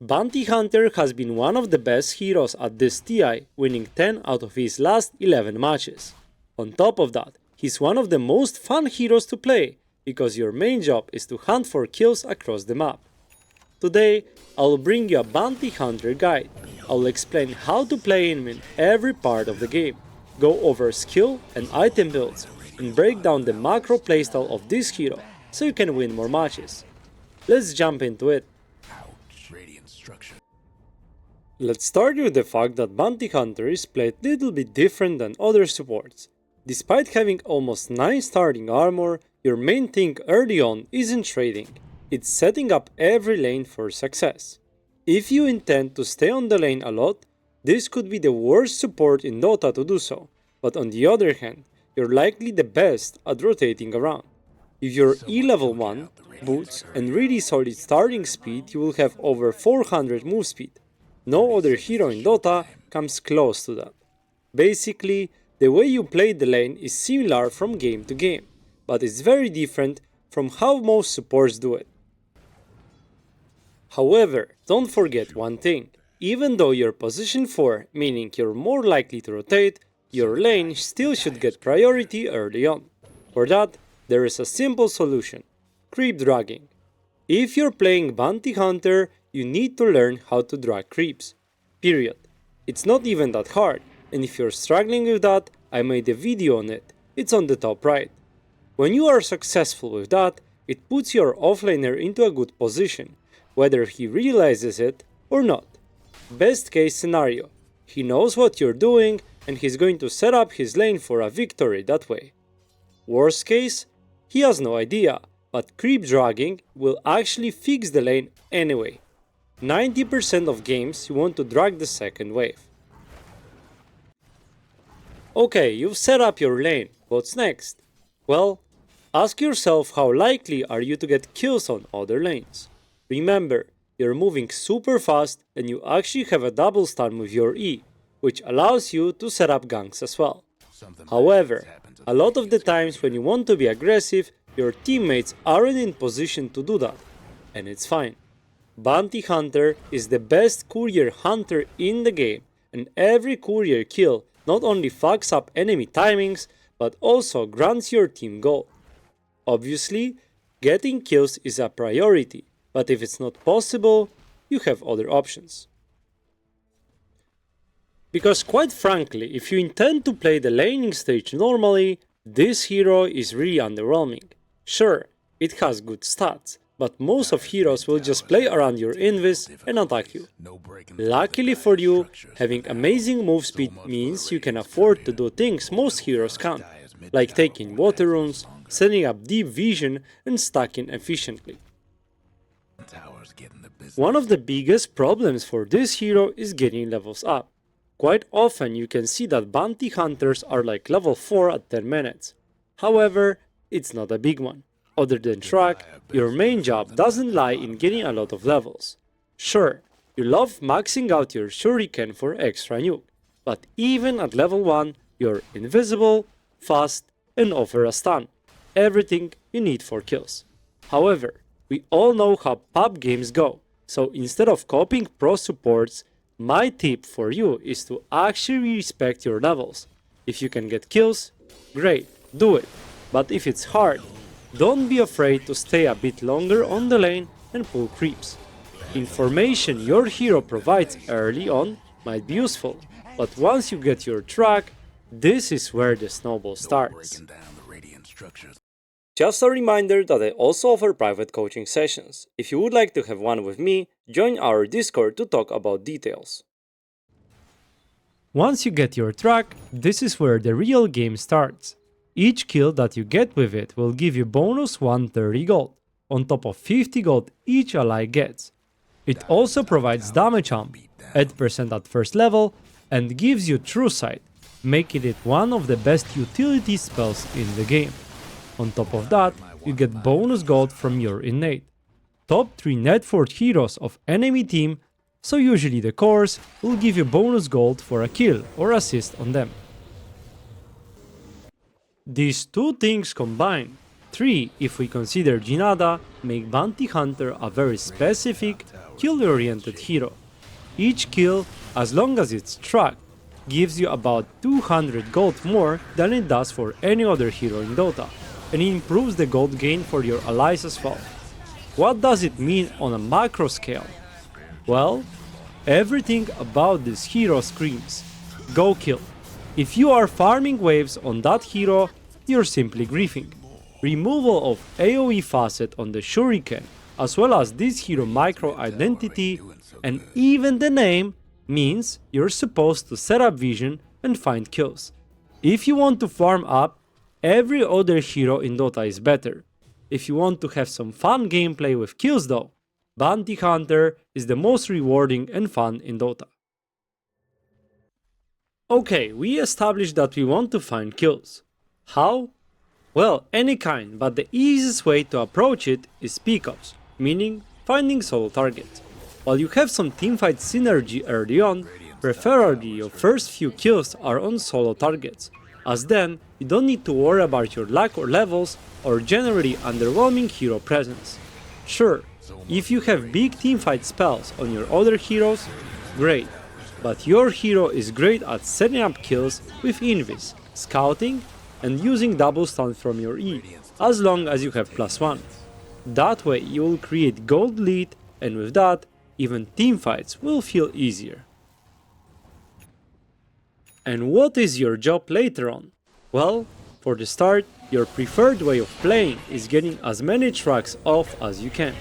Bounty Hunter has been one of the best heroes at this TI, winning 10 out of his last 11 matches. On top of that, he's one of the most fun heroes to play, because your main job is to hunt for kills across the map. Today, I'll bring you a Bounty Hunter guide. I'll explain how to play him in every part of the game, go over skill and item builds, and break down the macro playstyle of this hero, so you can win more matches. Let's jump into it. Let's start with the fact that Bounty Hunter is played little bit different than other supports. Despite having almost 9 starting armor, your main thing early on isn't trading, it's setting up every lane for success. If you intend to stay on the lane a lot, this could be the worst support in Dota to do so, but on the other hand, you're likely the best at rotating around. If you're E level 1, boots and really solid starting speed, you will have over 400 move speed. No other hero in Dota comes close to that. Basically, the way you play the lane is similar from game to game, but it's very different from how most supports do it. However, don't forget one thing. Even though you're position 4, meaning you're more likely to rotate, your lane still should get priority early on. For that, there is a simple solution: creep dragging. If you're playing Bounty Hunter, you need to learn how to drag creeps. Period. It's not even that hard, and if you're struggling with that, I made a video on it. It's on the top right. When you are successful with that, it puts your offlaner into a good position, whether he realizes it or not. Best case scenario, he knows what you're doing and he's going to set up his lane for a victory that way. Worst case, he has no idea, but creep dragging will actually fix the lane anyway. 90% of games you want to drag the second wave. Okay, you've set up your lane, what's next? Well, ask yourself how likely are you to get kills on other lanes. Remember, you're moving super fast and you actually have a double stun with your E, which allows you to set up ganks as well. However, a lot of the times when you want to be aggressive, your teammates aren't in position to do that, and it's fine. Bounty Hunter is the best courier hunter in the game, and every courier kill not only fucks up enemy timings, but also grants your team gold. Obviously, getting kills is a priority, but if it's not possible, you have other options. Because quite frankly, if you intend to play the laning stage normally, this hero is really underwhelming. Sure, it has good stats, but most of heroes will just play around your invis and attack you. Luckily for you, having amazing move speed means you can afford to do things most heroes can't, like taking water runes, setting up deep vision and stacking efficiently. One of the biggest problems for this hero is getting levels up. Quite often you can see that bounty hunters are like level 4 at 10 minutes. However, it's not a big one. Other than track, your main job doesn't lie in getting a lot of levels. Sure, you love maxing out your shuriken for extra nuke, but even at level 1, you're invisible, fast, and offer a stun. Everything you need for kills. However, we all know how pub games go, so instead of copying pro supports, my tip for you is to actually respect your levels. If you can get kills, great, do it. But if it's hard, don't be afraid to stay a bit longer on the lane and pull creeps. Information your hero provides early on might be useful, but once you get your track, this is where the snowball starts. Just a reminder that I also offer private coaching sessions. If you would like to have one with me, join our Discord to talk about details. Once you get your track, this is where the real game starts. Each kill that you get with it will give you bonus 130 gold, on top of 50 gold each ally gets. It also provides damage amp, 8% at first level, and gives you True Sight, making it one of the best utility spells in the game. On top of that, you get bonus gold from your innate. Top 3 net worth heroes of enemy team, so usually the cores, will give you bonus gold for a kill or assist on them. These two things combined, 3, if we consider Jinada, make Bounty Hunter a very specific, kill-oriented hero. Each kill, as long as it's tracked, gives you about 200 gold more than it does for any other hero in Dota, and it improves the gold gain for your allies as well. What does it mean on a macro scale? Well, everything about this hero screams, go kill. If you are farming waves on that hero, you're simply griefing. Removal of AoE facet on the shuriken, as well as this hero micro identity, and even the name, means you're supposed to set up vision and find kills. If you want to farm up, every other hero in Dota is better. If you want to have some fun gameplay with kills though, Bounty Hunter is the most rewarding and fun in Dota. Okay, we established that we want to find kills. How? Well, any kind, but the easiest way to approach it is pickups, meaning finding solo targets. While you have some teamfight synergy early on, preferably your first few kills are on solo targets, as then you don't need to worry about your lack of levels or generally underwhelming hero presence. Sure, if you have big teamfight spells on your other heroes, great, but your hero is great at setting up kills with invis, scouting, and using double stun from your E, as long as you have +1. That way you will create gold lead, and with that, even teamfights will feel easier. And what is your job later on? Well, for the start, your preferred way of playing is getting as many tracks off as you can.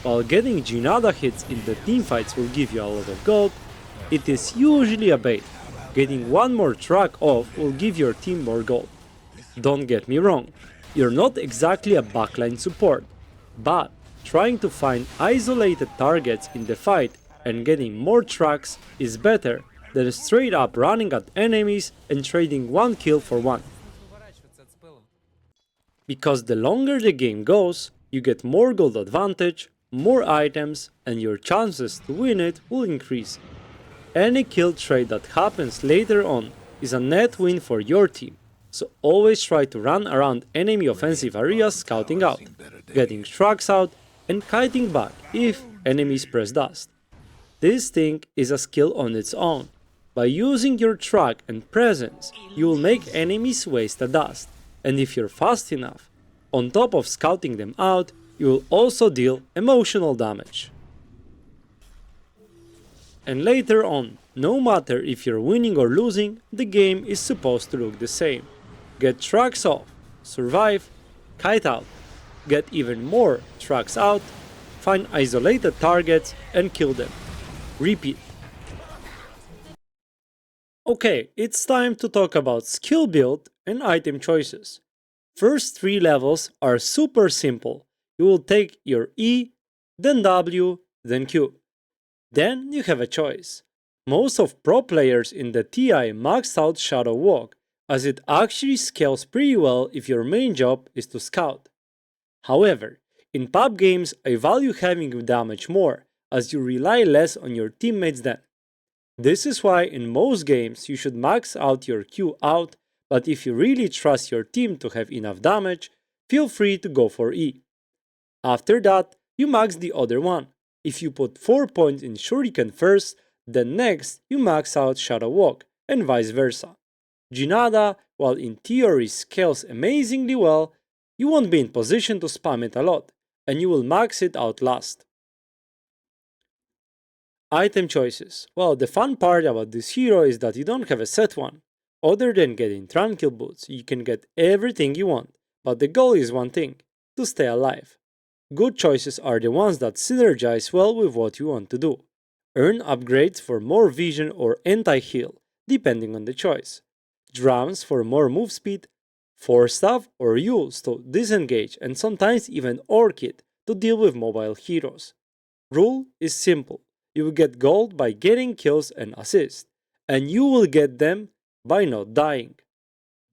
While getting Jinada hits in the teamfights will give you a lot of gold, it is usually a bait. Getting one more track off will give your team more gold. Don't get me wrong, you're not exactly a backline support, but trying to find isolated targets in the fight and getting more tracks is better than straight up running at enemies and trading one kill for one. Because the longer the game goes, you get more gold advantage, more items, and your chances to win it will increase. Any kill trade that happens later on is a net win for your team, so always try to run around enemy offensive areas scouting out, getting tracks out, and kiting back if enemies press dust. This thing is a skill on its own. By using your track and presence, you will make enemies waste the dust, and if you're fast enough, on top of scouting them out, you will also deal emotional damage. And later on, no matter if you're winning or losing, the game is supposed to look the same. Get tracks off, survive, kite out, get even more tracks out, find isolated targets and kill them. Repeat. Okay, it's time to talk about skill build and item choices. First 3 levels are super simple. You will take your E, then W, then Q. Then you have a choice. Most of pro players in the TI maxed out Shadow Walk, as it actually scales pretty well if your main job is to scout. However, in pub games I value having damage more, as you rely less on your teammates then. This is why in most games you should max out your Q out, but if you really trust your team to have enough damage, feel free to go for E. After that, you max the other one. If you put 4 points in Shuriken first, then next you max out Shadow Walk, and vice versa. Jinada, while in theory scales amazingly well, you won't be in position to spam it a lot, and you will max it out last. Item choices. Well, the fun part about this hero is that you don't have a set one. Other than getting Tranquil Boots, you can get everything you want, but the goal is one thing: to stay alive. Good choices are the ones that synergize well with what you want to do. Earn upgrades for more vision or anti-heal, depending on the choice. Drums for more move speed, Force Staff or Yules to disengage, and sometimes even Orchid to deal with mobile heroes. Rule is simple. You will get gold by getting kills and assists, and you will get them by not dying.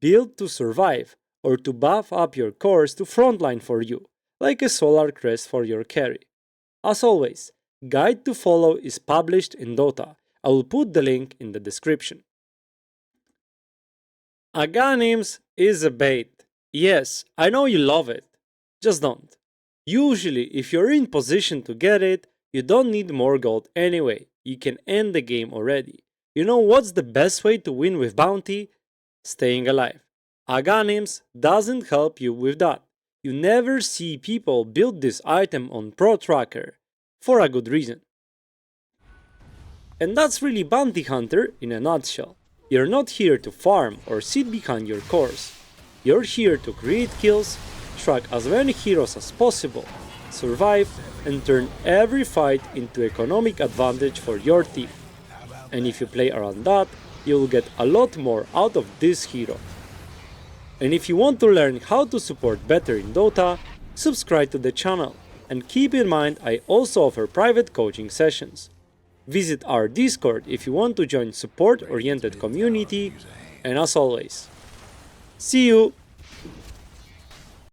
Build to survive, or to buff up your cores to frontline for you, like a Solar Crest for your carry. As always, guide to follow is published in Dota. I will put the link in the description. Aghanims is a bait. Yes, I know you love it, just don't. Usually, if you're in position to get it, you don't need more gold anyway, you can end the game already. You know what's the best way to win with bounty? Staying alive. Aganims doesn't help you with that. You never see people build this item on Pro Tracker, for a good reason. And that's really Bounty Hunter in a nutshell. You're not here to farm or sit behind your cores. You're here to create kills, track as many heroes as possible, survive, and turn every fight into economic advantage for your team. And if you play around that, you'll get a lot more out of this hero. And if you want to learn how to support better in Dota, subscribe to the channel, and keep in mind I also offer private coaching sessions. Visit our Discord if you want to join support-oriented community, and as always, see you!